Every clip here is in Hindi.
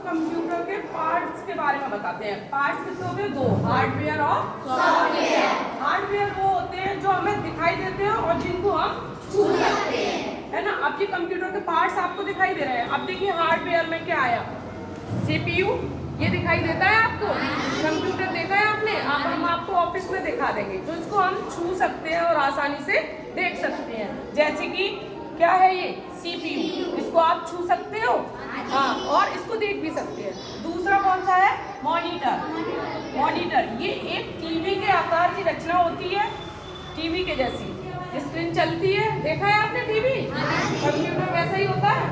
कंप्यूटर के पार्ट्स के बारे में बताते हैं। पार्ट्स कितने होते हैं? 2, हार्डवेयर और सॉफ्टवेयर। हार्डवेयर वो होते हैं जो हमें दिखाई देते हैं और जिनको हम छू सकते हैं, है ना। अब ये कंप्यूटर के पार्ट्स आपको दिखाई दे रहे हैं। अब देखिए हार्डवेयर में क्या आया, CPU ये दिखाई देता है आपको। कंप्यूटर देखा है आपने? अब हम आपको ऑफिस में दिखा देंगे जो इसको हम छू सकते हैं और आसानी से देख सकते हैं। जैसे कि क्या है ये CPU, इसको आप छू सकते हो, हाँ, और इसको देख भी सकते हैं। दूसरा कौन सा है? मॉनिटर। मॉनिटर ये एक टीवी के आकार की रचना होती है, टीवी के जैसी स्क्रीन चलती है। देखा है आपने टीवी? कंप्यूटर वैसा ही होता है,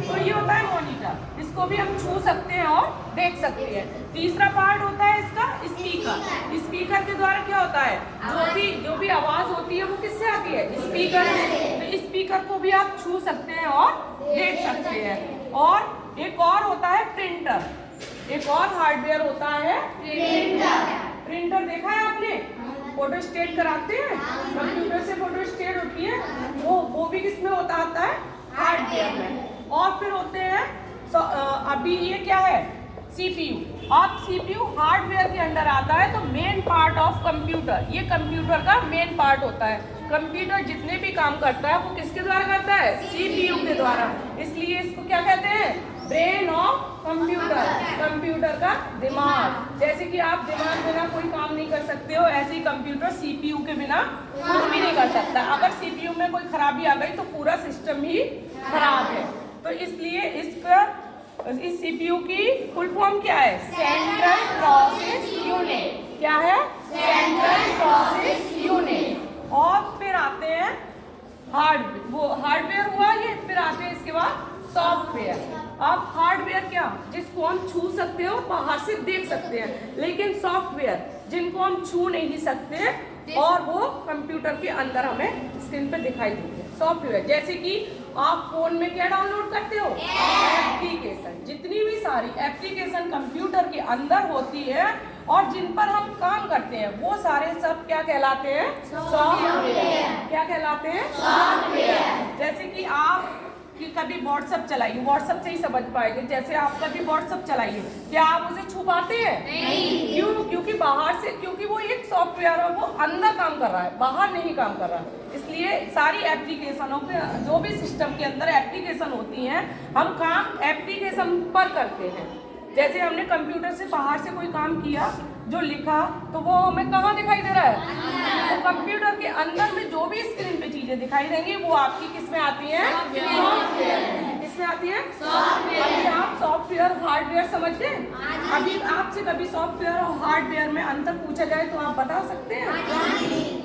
तो ये होता है मॉनिटर। इसको भी हम छू सकते हैं और देख सकते हैं। तीसरा पार्ट होता है इसका स्पीकर। स्पीकर के द्वारा क्या होता है, जो भी आवाज होती है वो किससे आती है? स्पीकर से। तो स्पीकर को भी आप छू सकते हैं और देख सकते हैं। और एक और होता है प्रिंटर। एक और हार्डवेयर होता है प्रिंटर। प्रिंटर देखा है आपने? फोटोस्टेट कराते हैं, कंप्यूटर से फोटोस्टेट होती है, वो भी किसमें होता आता है? हार्डवेयर में। और फिर होते हैं अभी ये क्या है? CPU। अब CPU हार्डवेयर के अंडर आता है, तो मेन पार्ट ऑफ कंप्यूटर, ये कंप्यूटर का मेन पार्ट होता है। कंप्यूटर जितने भी काम करता है वो किसके द्वारा करता है? CPU के द्वारा। इसलिए इसको क्या कहते हैं? ब्रेन ऑफ कंप्यूटर, कंप्यूटर का दिमाग। जैसे कि आप दिमाग बिना कोई काम नहीं कर सकते हो, ऐसे ही कंप्यूटर CPU के बिना कुछ भी नहीं कर सकता। अगर CPU में कोई खराबी आ गई तो पूरा सिस्टम ही खराब है। तो इसलिए इस CPU की फुल फॉर्म क्या है? Central process unit. क्या है? Central process unit. और फिर आते हैं हार्डवेयर हुआ ये, फिर आते हैं इसके बाद सॉफ्टवेयर। अब हार्डवेयर क्या, जिसको हम छू सकते हो, बाहर से देख सकते हैं, लेकिन सॉफ्टवेयर जिनको हम छू नहीं सकते और वो कंप्यूटर के अंदर हमें स्क्रीन पे दिखाई देते हैं। सॉफ्टवेयर जैसे कि आप फोन में क्या डाउनलोड करते हो? एप्लीकेशन। जितनी भी सारी एप्लीकेशन कंप्यूटर के अंदर होती है और जिन पर हम काम करते हैं वो सारे सब क्या कहलाते हैं? सॉफ्टवेयर। क्या कहलाते हैं? सॉफ्टवेयर। जैसे कि आप कभी व्हाट्सएप चलाइए, व्हाट्सएप से ही समझ पाएंगे। जैसे आप कभी व्हाट्सएप चलाइए, क्या आप उसे छू पाते हैं? नहीं। क्यों? क्योंकि बाहर से, क्योंकि वो एक सॉफ्टवेयर है, वो अंदर काम कर रहा है, बाहर नहीं काम कर रहा है। इसलिए सारी एप्लीकेशनों पे, जो भी सिस्टम के अंदर एप्लीकेशन होती हैं, हम काम एप्लीकेशन पर करते हैं। जैसे हमने कंप्यूटर से बाहर से कोई काम किया, जो लिखा, तो वो हमें कहाँ दिखाई दे रहा है? तो कंप्यूटर के अंदर में जो भी स्क्रीन पे चीजें दिखाई देंगी वो आपकी किस में आती हैं? सॉफ्टवेयर। किसमें आती है? सॉफ्टवेयर। अभी आप सॉफ्टवेयर हार्डवेयर समझ गए? अभी आपसे कभी सॉफ्टवेयर और हार्डवेयर में अंतर पूछा जाए तो आप बता सकते हैं?